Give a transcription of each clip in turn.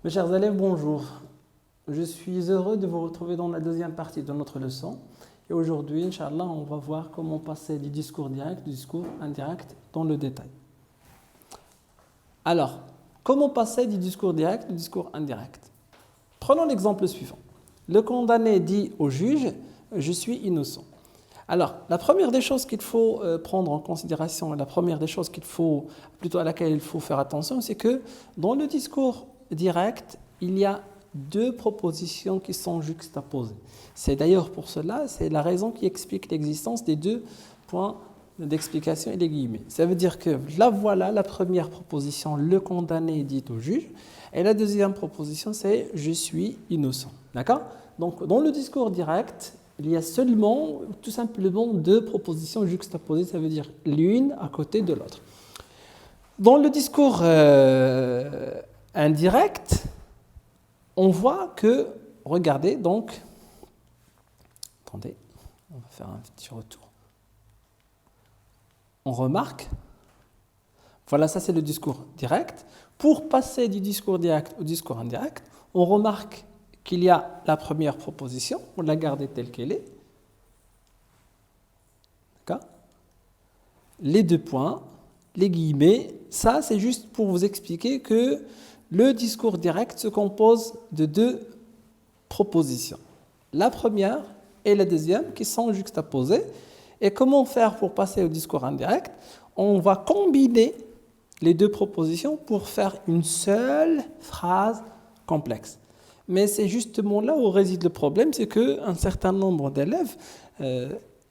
Mes chers élèves, bonjour. Je suis heureux de vous retrouver dans la deuxième partie de notre leçon. Et aujourd'hui, Inch'Allah, on va voir comment passer du discours direct au discours indirect dans le détail. Alors, comment passer du discours direct au discours indirect? Prenons l'exemple suivant. Le condamné dit au juge « Je suis innocent ». Alors, la première des choses qu'il faut prendre en considération, la première des choses à laquelle il faut faire attention, c'est que dans le discours direct, il y a deux propositions qui sont juxtaposées. C'est d'ailleurs pour cela, c'est la raison qui explique l'existence des deux points d'explication et les guillemets. Ça veut dire que là, voilà la première proposition, le condamné dit au juge, et la deuxième proposition, c'est « je suis innocent ». D'accord? Donc, dans le discours direct, il y a seulement, tout simplement, deux propositions juxtaposées, ça veut dire l'une à côté de l'autre. Dans le discours indirect, on voit que, regardez donc, attendez, on va faire un petit retour. On remarque, voilà, ça c'est le discours direct. Pour passer du discours direct au discours indirect, on remarque qu'il y a la première proposition, on l'a gardée telle qu'elle est. D'accord? Les deux points, les guillemets, ça c'est juste pour vous expliquer que le discours direct se compose de deux propositions. La première et la deuxième qui sont juxtaposées. Et comment faire pour passer au discours indirect? On va combiner les deux propositions pour faire une seule phrase complexe. Mais c'est justement là où réside le problème, c'est qu'un certain nombre d'élèves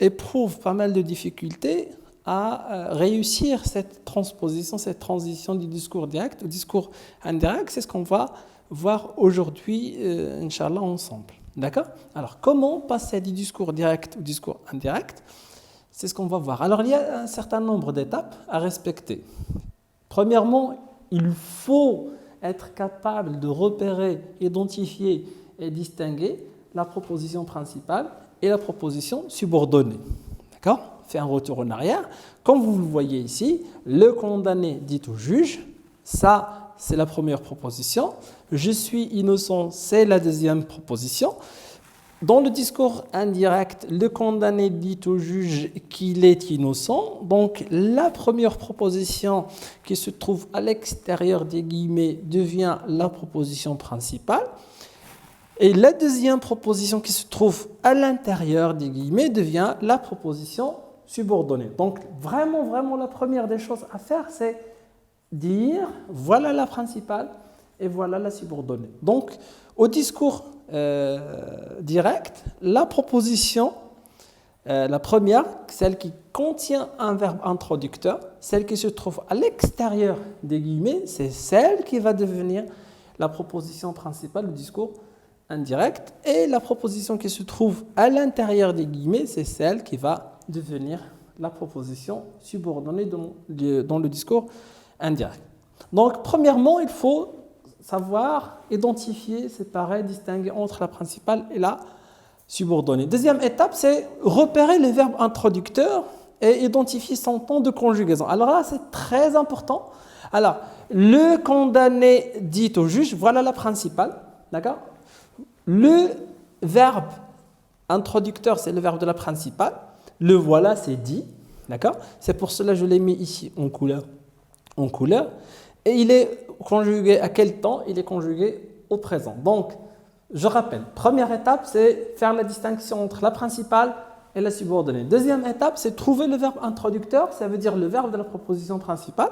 éprouvent pas mal de difficultés à réussir cette transposition, cette transition du discours direct au discours indirect. C'est ce qu'on va voir aujourd'hui, Inch'Allah, ensemble. D'accord? Alors, comment passer du discours direct au discours indirect? C'est ce qu'on va voir. Alors, il y a un certain nombre d'étapes à respecter. Premièrement, il faut être capable de repérer, identifier et distinguer la proposition principale et la proposition subordonnée. D'accord? Fait un retour en arrière. Comme vous le voyez ici, le condamné dit au juge, ça c'est la première proposition, je suis innocent, c'est la deuxième proposition. Dans le discours indirect, le condamné dit au juge qu'il est innocent. Donc, la première proposition qui se trouve à l'extérieur des guillemets devient la proposition principale. Et la deuxième proposition qui se trouve à l'intérieur des guillemets devient la proposition subordonnée. Donc, vraiment, la première des choses à faire, c'est dire voilà la principale et voilà la subordonnée. Donc, au discours direct, la proposition, la première, celle qui contient un verbe introducteur, celle qui se trouve à l'extérieur des guillemets, c'est celle qui va devenir la proposition principale du discours indirect, et la proposition qui se trouve à l'intérieur des guillemets, c'est celle qui va devenir la proposition subordonnée dans le discours indirect. Donc, premièrement, il faut savoir identifier, séparer, distinguer entre la principale et la subordonnée. Deuxième étape, c'est repérer le verbe introducteur et identifier son temps de conjugaison. Alors là, c'est très important. Alors, le condamné dit au juge, voilà la principale, d'accord? Le verbe introducteur, c'est le verbe de la principale. Le voilà, c'est dit, d'accord? C'est pour cela que je l'ai mis ici en couleur. Et il est conjugué à quel temps? Il est conjugué au présent. Donc, je rappelle, première étape, c'est faire la distinction entre la principale et la subordonnée. Deuxième étape, c'est trouver le verbe introducteur, ça veut dire le verbe de la proposition principale,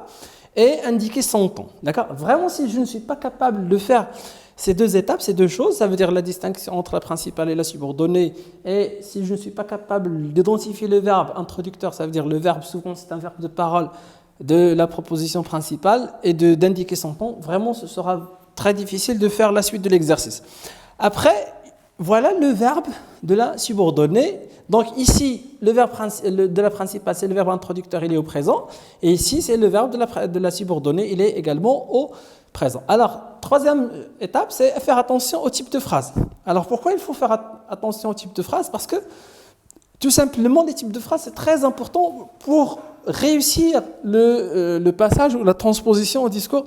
et indiquer son temps. D'accord? Vraiment, si je ne suis pas capable de faire ces deux étapes, ces deux choses, ça veut dire la distinction entre la principale et la subordonnée, et si je ne suis pas capable d'identifier le verbe introducteur, ça veut dire le verbe, souvent c'est un verbe de parole, de la proposition principale et d'indiquer son temps, vraiment ce sera très difficile de faire la suite de l'exercice. Après, voilà le verbe de la subordonnée. Donc ici, le verbe de la principale, c'est le verbe introducteur, il est au présent. Et ici, c'est le verbe de la subordonnée, il est également au présent. Alors, troisième étape, c'est faire attention au type de phrase. Alors pourquoi il faut faire attention au type de phrase? Parce que tout simplement, les types de phrases, c'est très important pour réussir le passage ou la transposition au discours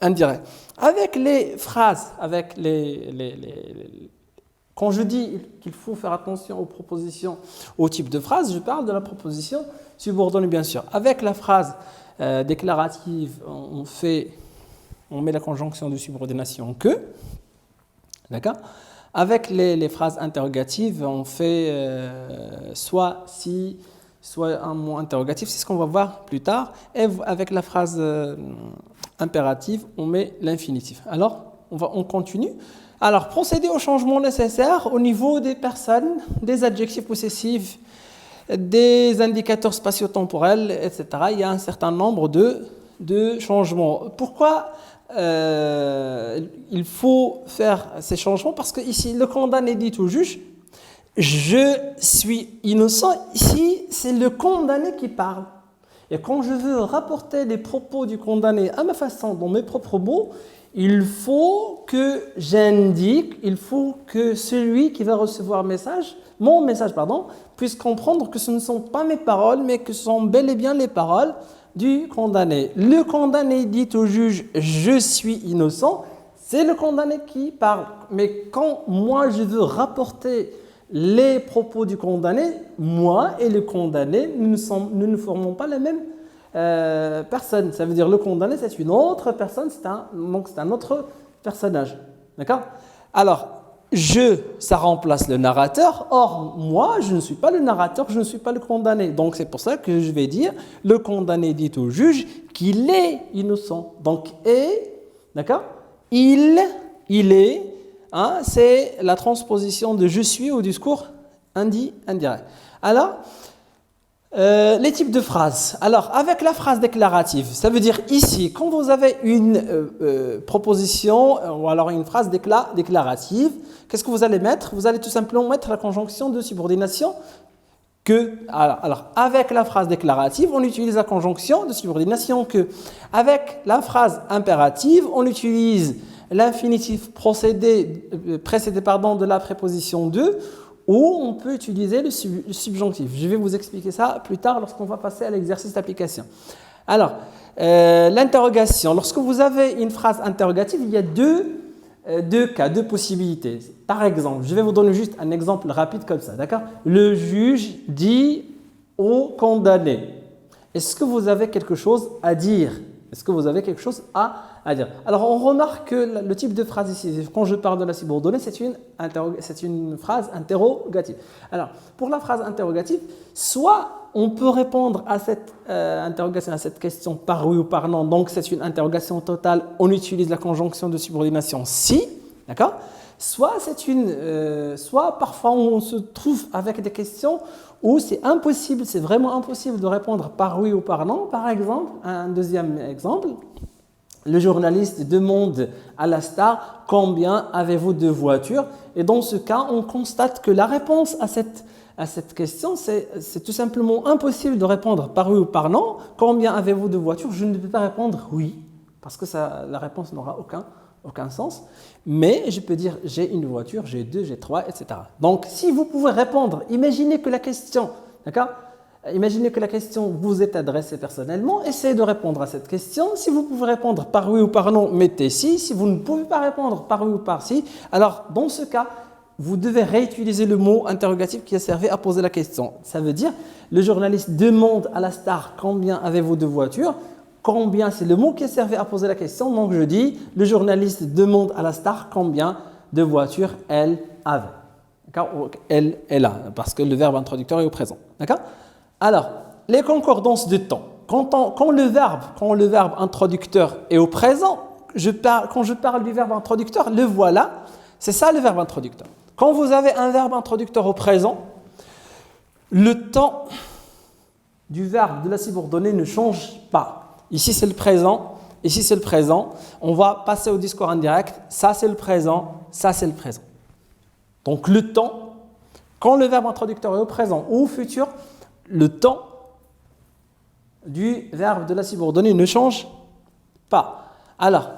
indirect. Avec les phrases, quand je dis qu'il faut faire attention aux propositions, au type de phrase, je parle de la proposition subordonnée, bien sûr. Avec la phrase déclarative, on met la conjonction de subordination que, d'accord? Avec les phrases interrogatives, on fait soit si, soit un mot interrogatif, c'est ce qu'on va voir plus tard. Et avec la phrase impérative, on met l'infinitif. Alors, on continue. Alors, procéder au changement nécessaire au niveau des personnes, des adjectifs possessifs, des indicateurs spatio-temporels, etc. Il y a un certain nombre de changements. Pourquoi il faut faire ces changements? Parce que ici, le condamné dit au juge, je suis innocent. Ici, c'est le condamné qui parle. Et quand je veux rapporter les propos du condamné à ma façon, dans mes propres mots, il faut que j'indique, il faut que celui qui va recevoir mon message, puisse comprendre que ce ne sont pas mes paroles, mais que ce sont bel et bien les paroles du condamné. Le condamné dit au juge « je suis innocent », c'est le condamné qui parle. Mais quand moi je veux rapporter les propos du condamné, moi et le condamné, nous ne formons pas la même personne. Ça veut dire le condamné, c'est une autre personne, donc c'est un autre personnage. D'accord? Alors, ça remplace le narrateur. Or, moi, je ne suis pas le narrateur, je ne suis pas le condamné. Donc, c'est pour ça que je vais dire, le condamné dit au juge qu'il est innocent. Donc, d'accord? Il est, hein, c'est la transposition de je suis au discours indirect. Alors, les types de phrases. Alors, avec la phrase déclarative, ça veut dire ici, quand vous avez une proposition ou alors une phrase déclarative, qu'est-ce que vous allez mettre? Vous allez tout simplement mettre la conjonction de subordination que. Alors, avec la phrase déclarative, on utilise la conjonction de subordination que. Avec la phrase impérative, on utilise l'infinitif précédé de la préposition de, ou on peut utiliser le subjonctif. Je vais vous expliquer ça plus tard lorsqu'on va passer à l'exercice d'application. Alors, l'interrogation. Lorsque vous avez une phrase interrogative, il y a deux cas, deux possibilités. Par exemple, je vais vous donner juste un exemple rapide comme ça, d'accord? Le juge dit au condamné, est-ce que vous avez quelque chose à dire? Est-ce que vous avez quelque chose à dire? Alors, on remarque que le type de phrase ici, quand je parle de la subordonnée, c'est une phrase interrogative. Alors, pour la phrase interrogative, soit on peut répondre à cette interrogation, à cette question par oui ou par non. Donc, c'est une interrogation totale. On utilise la conjonction de subordination si, d'accord? Soit parfois on se trouve avec des questions où c'est impossible, c'est vraiment impossible de répondre par oui ou par non. Par exemple, un deuxième exemple, le journaliste demande à la star « Combien avez-vous de voitures ?» Et dans ce cas, on constate que la réponse à cette question, c'est tout simplement impossible de répondre par oui ou par non. « Combien avez-vous de voitures ?» Je ne peux pas répondre « oui » parce que la réponse n'aura aucun sens. Mais je peux dire « j'ai une voiture, j'ai deux, j'ai trois, etc. » Donc, si vous pouvez répondre, imaginez que la question, d'accord ? Imaginez que la question vous est adressée personnellement, essayez de répondre à cette question. Si vous pouvez répondre par oui ou par non, mettez si. Si vous ne pouvez pas répondre par oui ou par si, alors dans ce cas, vous devez réutiliser le mot interrogatif qui a servi à poser la question. Ça veut dire, le journaliste demande à la star « Combien avez-vous de voitures ?» Combien, c'est le mot qui a servi à poser la question. Donc je dis, le journaliste demande à la star combien de voitures elle avait. D'accord? Elle a, parce que le verbe introducteur est au présent. D'accord? Alors, les concordances de temps. Quand le verbe introducteur est au présent, quand je parle du verbe introducteur, le voilà, c'est ça le verbe introducteur. Quand vous avez un verbe introducteur au présent, le temps du verbe de la subordonnée ne change pas. Ici, c'est le présent. Ici, c'est le présent. On va passer au discours indirect. Ça, c'est le présent. Ça, c'est le présent. Donc, le temps, quand le verbe introducteur est au présent ou au futur, le temps du verbe de la subordonnée ne change pas. Alors,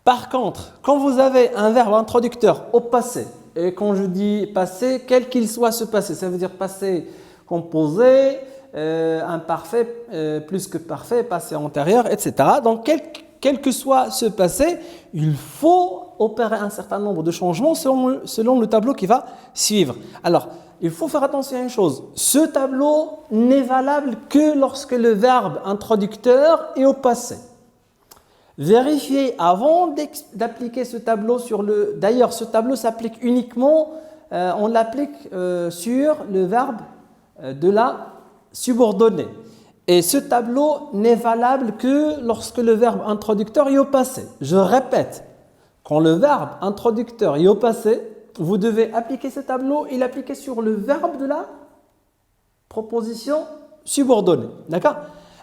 par contre, quand vous avez un verbe introducteur au passé, et quand je dis passé, quel qu'il soit ce passé, ça veut dire passé composé, imparfait, plus que parfait, passé antérieur, etc. Donc, quel que soit ce passé, il faut opérer un certain nombre de changements selon le tableau qui va suivre. Alors, il faut faire attention à une chose. Ce tableau n'est valable que lorsque le verbe introducteur est au passé. Vérifiez avant d'appliquer ce tableau sur le... D'ailleurs, ce tableau s'applique uniquement, on l'applique sur le verbe de la subordonnée. Et ce tableau n'est valable que lorsque le verbe introducteur est au passé. Je répète, quand le verbe introducteur est au passé, vous devez appliquer ce tableau et l'appliquer sur le verbe de la proposition subordonnée. D'accord?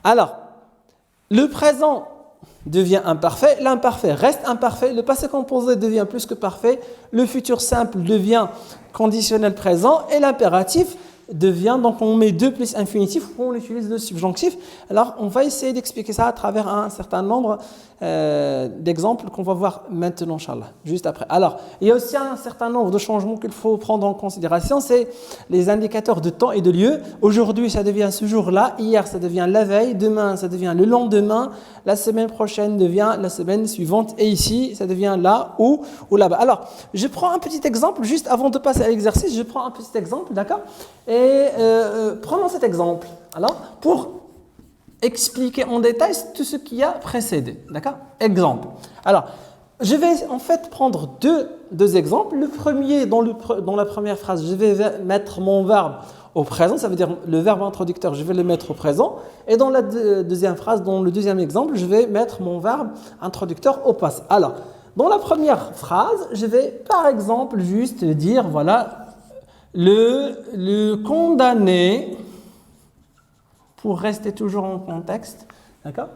Alors, le présent devient imparfait, l'imparfait reste imparfait, le passé composé devient plus que parfait, le futur simple devient conditionnel présent et l'impératif devient, donc on met 2 plus infinitif, on utilise le subjonctif. Alors on va essayer d'expliquer ça à travers un certain nombre d'exemples qu'on va voir maintenant, Inch'Allah, juste après. Alors, il y a aussi un certain nombre de changements qu'il faut prendre en considération, c'est les indicateurs de temps et de lieu. Aujourd'hui, ça devient ce jour-là, hier, ça devient la veille, demain, ça devient le lendemain, la semaine prochaine devient la semaine suivante, et ici, ça devient là ou là-bas. Alors, je prends un petit exemple, juste avant de passer à l'exercice, je prends un petit exemple, d'accord? Et prenons cet exemple, alors, pour expliquer en détail tout ce qui a précédé, d'accord? Exemple. Alors, je vais en fait prendre deux exemples. Le premier, dans la première phrase, je vais mettre mon verbe au présent, ça veut dire le verbe introducteur, je vais le mettre au présent. Et dans la deuxième phrase, dans le deuxième exemple, je vais mettre mon verbe introducteur au passé. Alors, dans la première phrase, je vais par exemple juste dire, voilà, le condamné, pour rester toujours en contexte, d'accord?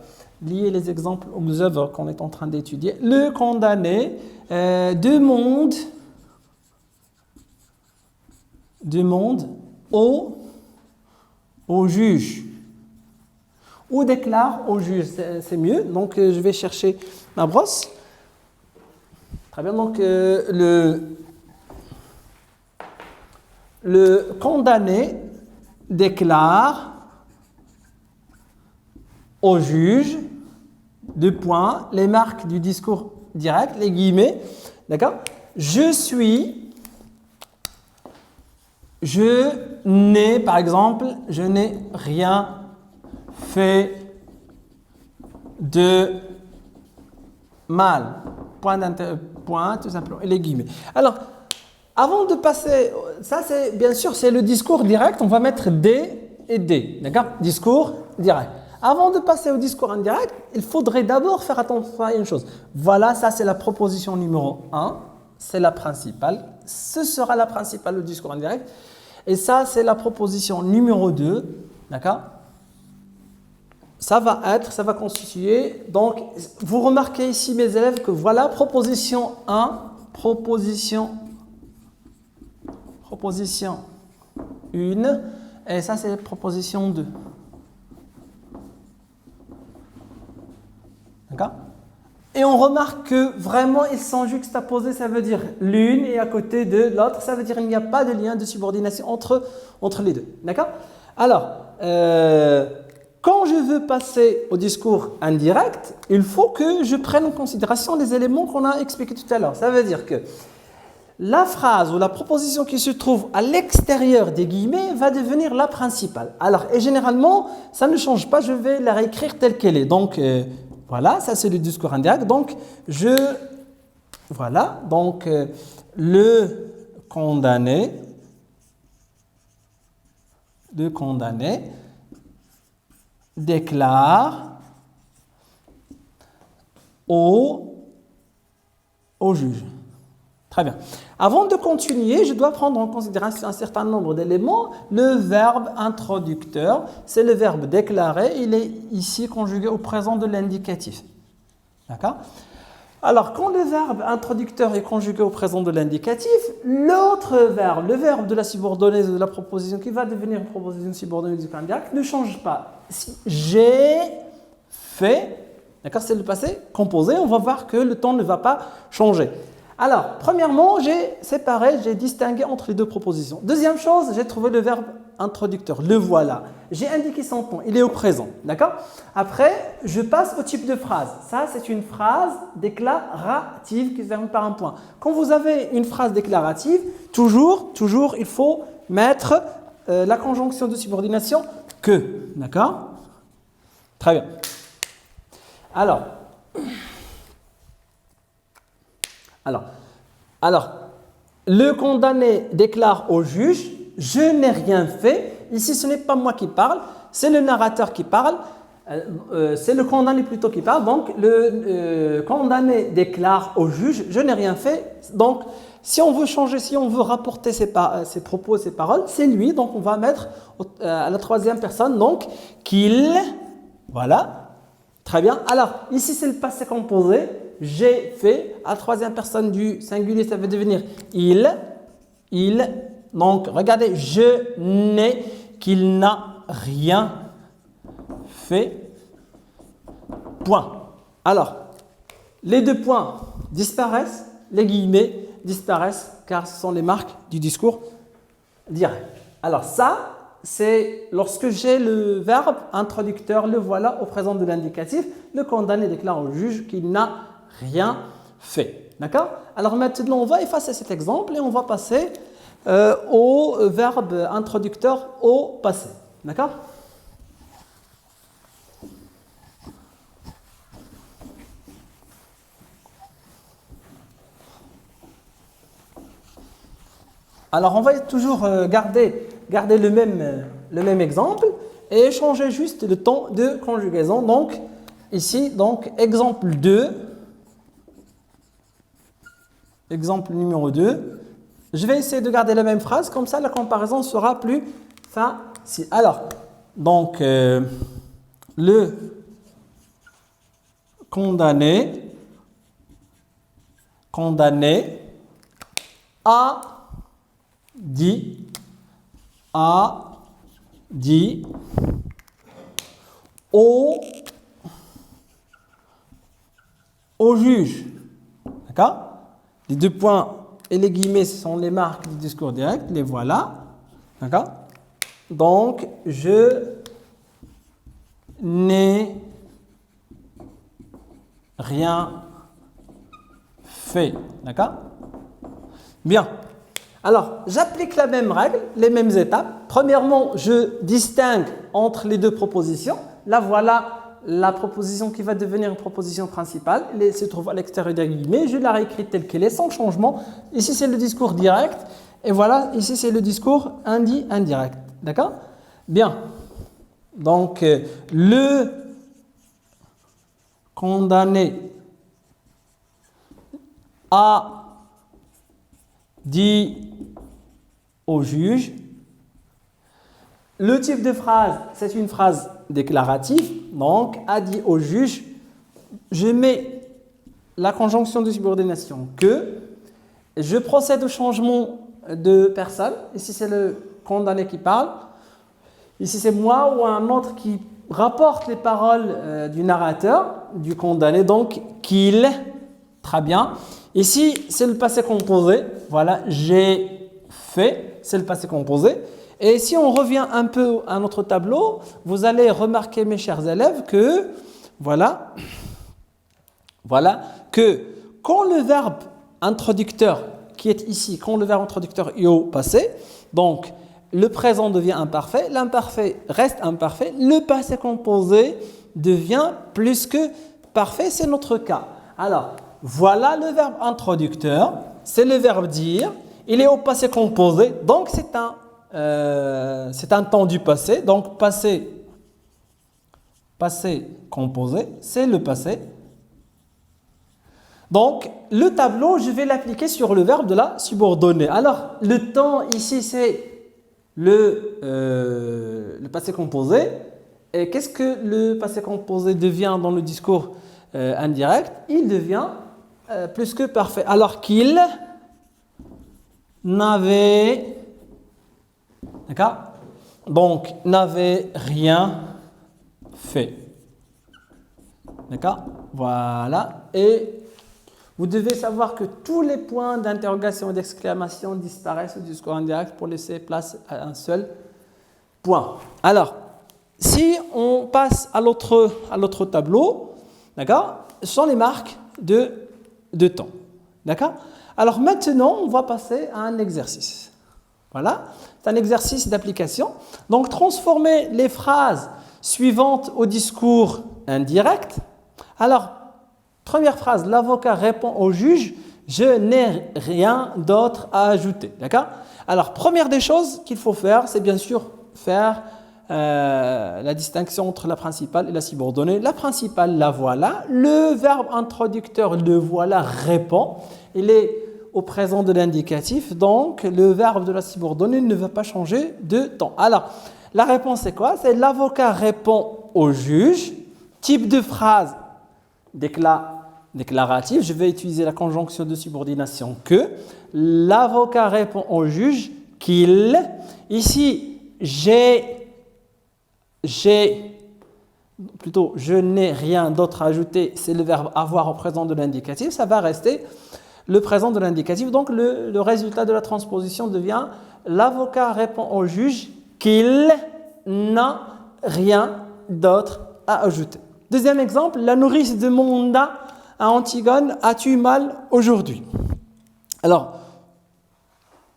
Lier les exemples aux œuvres qu'on est en train d'étudier. Le condamné demande au juge ou déclare au juge, c'est mieux. Donc je vais chercher ma brosse. Très bien, donc le condamné déclare au juge, deux points, les marques du discours direct, les guillemets, d'accord? Je n'ai, par exemple, je n'ai rien fait de mal. Point, tout simplement, et les guillemets. Alors, avant de passer, ça c'est, bien sûr, c'est le discours direct, on va mettre des et des, d'accord? Discours direct. Avant de passer au discours indirect, il faudrait d'abord faire attention à une chose. Voilà, ça c'est la proposition numéro 1, c'est la principale. Ce sera la principale, le discours indirect. Et ça, c'est la proposition numéro 2, d'accord? Ça va constituer, donc, vous remarquez ici, mes élèves, que voilà, proposition 1, proposition 1, et ça c'est proposition 2. D'accord? Et on remarque que vraiment ils sont juxtaposés, ça veut dire l'une est à côté de l'autre, ça veut dire qu'il n'y a pas de lien de subordination entre les deux. D'accord? Alors, quand je veux passer au discours indirect, il faut que je prenne en considération les éléments qu'on a expliqués tout à l'heure. Ça veut dire que la phrase ou la proposition qui se trouve à l'extérieur des guillemets va devenir la principale. Alors, et généralement, ça ne change pas, je vais la réécrire telle qu'elle est. Donc, voilà, ça c'est le discours indirect. Donc, le condamné déclare au juge. Très bien. Avant de continuer, je dois prendre en considération un certain nombre d'éléments. Le verbe introducteur, c'est le verbe déclarer. Il est ici conjugué au présent de l'indicatif. D'accord? Alors, quand le verbe introducteur est conjugué au présent de l'indicatif, l'autre verbe, le verbe de la subordonnée de la proposition qui va devenir une proposition subordonnée du indirect, ne change pas. Si j'ai fait, d'accord, c'est le passé composé, on va voir que le temps ne va pas changer. Alors, premièrement, j'ai séparé, j'ai distingué entre les deux propositions. Deuxième chose, j'ai trouvé le verbe introducteur, le voilà. J'ai indiqué son temps, il est au présent, d'accord? Après, je passe au type de phrase. Ça, c'est une phrase déclarative qui se termine par un point. Quand vous avez une phrase déclarative, toujours, il faut mettre la conjonction de subordination que, d'accord? Très bien. Alors, le condamné déclare au juge, je n'ai rien fait. Ici, ce n'est pas moi qui parle, c'est le narrateur qui parle, c'est le condamné plutôt qui parle. Donc, le condamné déclare au juge, je n'ai rien fait. Donc, si on veut changer, si on veut rapporter ses propos, ses paroles, c'est lui. Donc, on va mettre à la troisième personne, donc, qu'il, voilà, très bien. Alors, ici, c'est le passé composé. J'ai fait, à la troisième personne du singulier, ça va devenir il. Donc, regardez, je n'ai, qu'il n'a rien fait. Point. Alors, les deux points disparaissent, les guillemets disparaissent, car ce sont les marques du discours direct. Alors ça, c'est lorsque j'ai le verbe introducteur, le voilà au présent de l'indicatif, le condamné déclare au juge qu'il n'a rien fait. D'accord? Alors maintenant, on va effacer cet exemple et on va passer au verbe introducteur au passé. D'accord? Alors, on va toujours garder le même exemple et changer juste le temps de conjugaison. Donc, ici, donc, exemple 2, exemple numéro 2. Je vais essayer de garder la même phrase, comme ça la comparaison sera plus facile. Alors, donc, le condamné a dit au juge. D'accord? Les deux points et les guillemets, ce sont les marques du discours direct. Les voilà. D'accord? Donc, je n'ai rien fait. D'accord? Bien. Alors, j'applique la même règle, les mêmes étapes. Premièrement, je distingue entre les deux propositions. Là, voilà la proposition qui va devenir une proposition principale. Elle se trouve à l'extérieur des guillemets. Je la réécris telle qu'elle est, sans changement. Ici, c'est le discours direct. Et voilà, ici, c'est le discours indirect. D'accord? Bien. Donc, le condamné a dit au juge. Le type de phrase, c'est une phrase déclarative. Donc, a dit au juge, je mets la conjonction de subordination que, je procède au changement de personne. Ici, c'est le condamné qui parle. Ici, c'est moi ou un autre qui rapporte les paroles du narrateur, du condamné. Donc, qu'il, très bien. Ici, c'est le passé composé. Voilà, j'ai fait, c'est le passé composé. Et si on revient un peu à notre tableau, vous allez remarquer, mes chers élèves, que voilà, que quand le verbe introducteur qui est ici, quand le verbe introducteur est au passé, donc le présent devient imparfait, l'imparfait reste imparfait, le passé composé devient plus que parfait, c'est notre cas. Alors, voilà le verbe introducteur, c'est le verbe dire, il est au passé composé, donc c'est un temps du passé, donc passé composé, c'est le passé. Donc, le tableau, je vais l'appliquer sur le verbe de la subordonnée. Alors, le temps ici, c'est le passé composé. Et qu'est-ce que le passé composé devient dans le discours indirect? Il devient plus que parfait. Alors qu'il n'avait, d'accord? Donc, n'avait rien fait. D'accord? Voilà. Et Vous devez savoir que tous les points d'interrogation et d'exclamation disparaissent du discours indirect pour laisser place à un seul point. Alors, si on passe à l'autre tableau, d'accord, ce sont les marques de temps. D'accord? Alors maintenant, on va passer à un exercice. Voilà, c'est un exercice d'application. Donc, transformer les phrases suivantes au discours indirect. Alors, première phrase, l'avocat répond au juge, je n'ai rien d'autre à ajouter. D'accord? Alors, première des choses qu'il faut faire, c'est bien sûr faire la distinction entre la principale et la subordonnée. La principale, la voilà. Le verbe introducteur, le voilà, répond. Il est au présent de l'indicatif, donc le verbe de la subordonnée ne va pas changer de temps. Alors, la réponse c'est quoi? C'est l'avocat répond au juge. Type de phrase déclarative. Je vais utiliser la conjonction de subordination que. L'avocat répond au juge qu'il. Ici, je n'ai rien d'autre à ajouter, c'est le verbe avoir au présent de l'indicatif, ça va rester le présent de l'indicatif. Donc le résultat de la transposition devient l'avocat répond au juge qu'il n'a rien d'autre à ajouter. Deuxième exemple, la nourrice demanda à Antigone, as-tu mal aujourd'hui? Alors,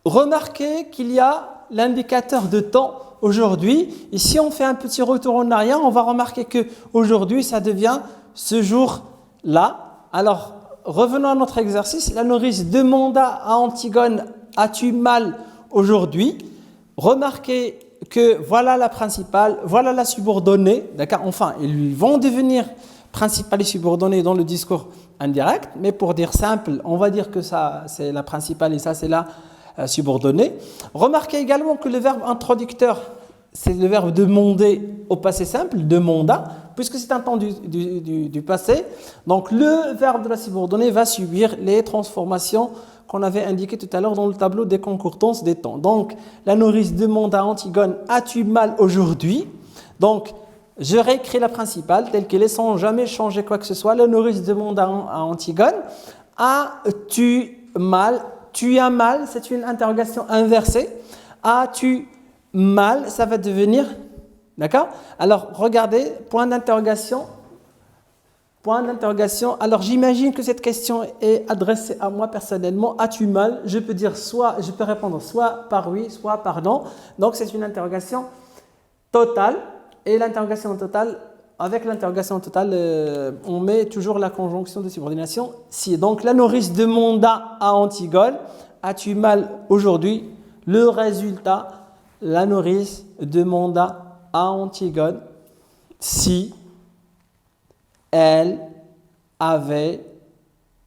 remarquez qu'il y a l'indicateur de temps aujourd'hui. Et si on fait un petit retour en arrière, on va remarquer que aujourd'hui, ça devient ce jour-là. Alors, revenons à notre exercice. La nourrice demanda à Antigone, as-tu mal aujourd'hui? Remarquez que voilà la principale, voilà la subordonnée. D'accord? Enfin, ils vont devenir principale et subordonnée dans le discours indirect. Mais pour dire simple, on va dire que ça, c'est la principale et ça, c'est la subordonnée. Remarquez également que le verbe introducteur, c'est le verbe demander au passé simple, demanda, puisque c'est un temps du passé. Donc le verbe de la subordonnée va subir les transformations qu'on avait indiquées tout à l'heure dans le tableau des concordances des temps. Donc la nourrice demande à Antigone, as-tu mal aujourd'hui? Donc je réécris la principale telle qu'elle est sans jamais changer quoi que ce soit. La nourrice demande à Antigone, as-tu mal? Tu as mal, c'est une interrogation inversée. As-tu mal, ça va devenir, d'accord? Alors, regardez, point d'interrogation. Point d'interrogation. Alors, j'imagine que cette question est adressée à moi personnellement. As-tu mal? Je peux dire je peux répondre soit par oui, soit par non. Donc, c'est une interrogation totale. Et l'interrogation totale, avec l'interrogation totale, on met toujours la conjonction de subordination si. Donc, la nourrice demanda à Antigone, as-tu mal aujourd'hui? Le résultat, la nourrice demanda à Antigone si elle avait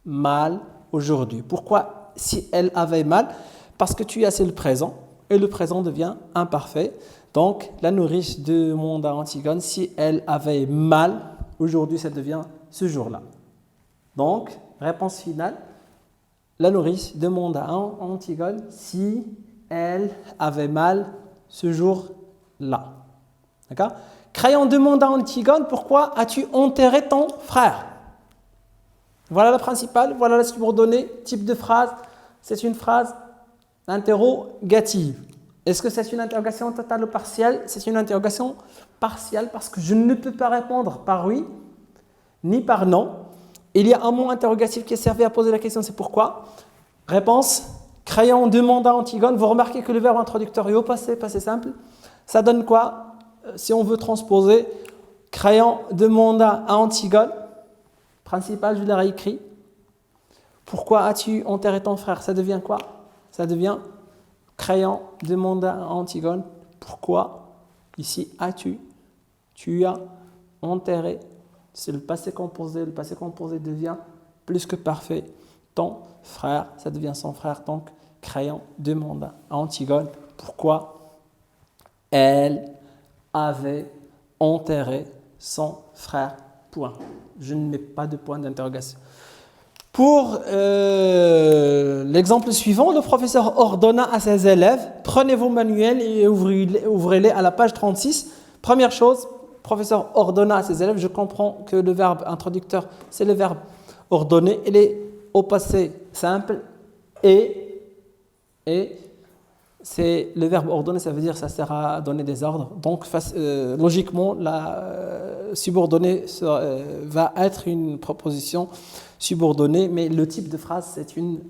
mal aujourd'hui. Pourquoi si elle avait mal? Parce que tu as c'est le présent et le présent devient imparfait. Donc, la nourrice demande à Antigone si elle avait mal. Aujourd'hui, ça devient ce jour-là. Donc, réponse finale. La nourrice demande à Antigone si elle avait mal ce jour-là. D'accord? Crayon demande à Antigone, pourquoi as-tu enterré ton frère? Voilà la principale, voilà la subordonnée. Type de phrase, c'est une phrase interrogative. Est-ce que c'est une interrogation totale ou partielle? C'est une interrogation partielle parce que je ne peux pas répondre par oui ni par non. Il y a un mot interrogatif qui est servi à poser la question, c'est pourquoi? Réponse, crayon demande à Antigone. Vous remarquez que le verbe introducteur est au passé simple. Ça donne quoi? Si on veut transposer, crayon demanda à Antigone. Principal, je l'ai réécrit. Pourquoi as-tu enterré ton frère? Ça devient quoi? Ça devient crayon demanda à Antigone. Pourquoi? Ici, as-tu? Tu as enterré. C'est le passé composé. Le passé composé devient plus que parfait. Ton frère, ça devient son frère. Donc, crayon demanda à Antigone. Pourquoi? Elle avait enterré son frère. Point. Je ne mets pas de point d'interrogation. Pour l'exemple suivant, le professeur ordonna à ses élèves, prenez vos manuels et ouvrez-les à la page 36. Première chose, le professeur ordonna à ses élèves, je comprends que le verbe introducteur, c'est le verbe ordonner. Il est au passé simple et c'est le verbe ordonner, ça veut dire ça sert à donner des ordres. Donc logiquement, la subordonnée va être une proposition subordonnée, mais le type de phrase, c'est une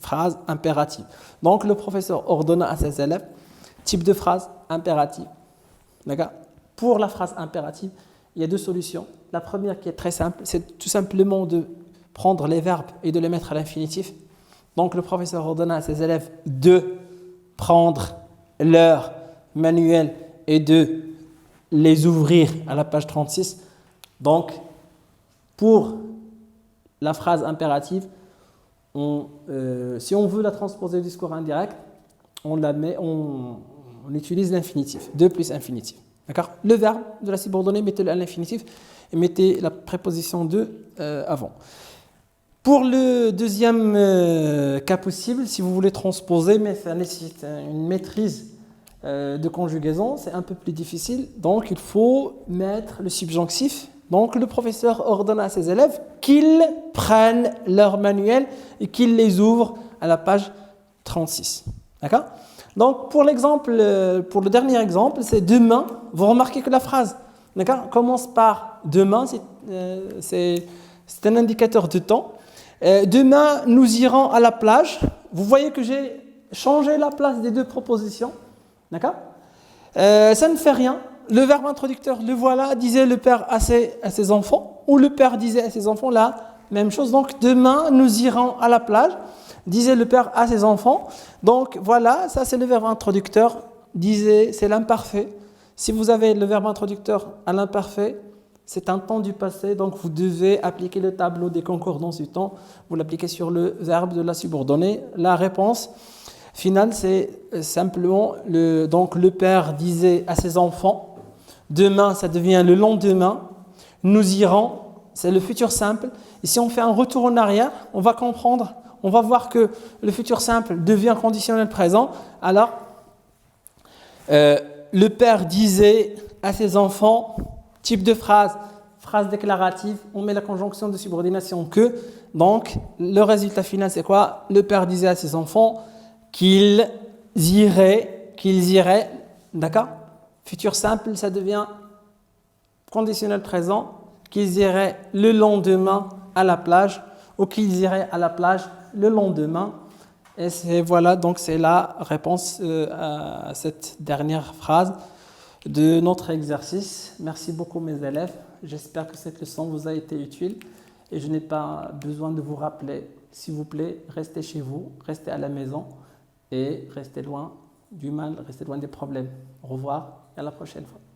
phrase impérative. Donc le professeur ordonna à ses élèves, type de phrase impérative. D'accord ? Pour la phrase impérative, il y a deux solutions. La première qui est très simple, c'est tout simplement de prendre les verbes et de les mettre à l'infinitif. Donc le professeur ordonna à ses élèves de prendre leur manuel et de les ouvrir à la page 36. Donc, pour la phrase impérative, si on veut la transposer au discours indirect, on utilise l'infinitif, de plus infinitif. D'accord ? Le verbe de la subordonnée, mettez-le à l'infinitif et mettez la préposition de avant. Pour le deuxième cas possible, si vous voulez transposer, mais ça nécessite une maîtrise de conjugaison, c'est un peu plus difficile. Donc, il faut mettre le subjonctif. Donc, le professeur ordonne à ses élèves qu'ils prennent leur manuel et qu'ils les ouvrent à la page 36. D'accord ? Donc, pour le dernier exemple, c'est demain. Vous remarquez que la phrase, d'accord, commence par demain, c'est un indicateur de temps. Demain, nous irons à la plage. Vous voyez que j'ai changé la place des deux propositions. D'accord ? Ça ne fait rien. Le verbe introducteur, le voilà, disait le père à ses enfants, ou le père disait à ses enfants la même chose. Donc, demain, nous irons à la plage, disait le père à ses enfants. Donc, voilà, ça c'est le verbe introducteur. Disait, c'est l'imparfait. Si vous avez le verbe introducteur à l'imparfait, c'est un temps du passé, donc vous devez appliquer le tableau des concordances du temps, vous l'appliquez sur le verbe de la subordonnée. La réponse finale, c'est simplement, donc le père disait à ses enfants, demain, ça devient le lendemain, nous irons, c'est le futur simple. Et si on fait un retour en arrière, on va comprendre, on va voir que le futur simple devient conditionnel présent. Alors, le père disait à ses enfants, type de phrase déclarative, on met la conjonction de subordination que. Donc, le résultat final, c'est quoi ? Le père disait à ses enfants qu'ils iraient, d'accord ? Futur simple, ça devient conditionnel présent, qu'ils iraient le lendemain à la plage ou qu'ils iraient à la plage le lendemain. Et voilà, donc c'est la réponse à cette dernière phrase de notre exercice. Merci beaucoup mes élèves. J'espère que cette leçon vous a été utile et je n'ai pas besoin de vous rappeler. S'il vous plaît, restez chez vous, restez à la maison et restez loin du mal, restez loin des problèmes. Au revoir et à la prochaine fois.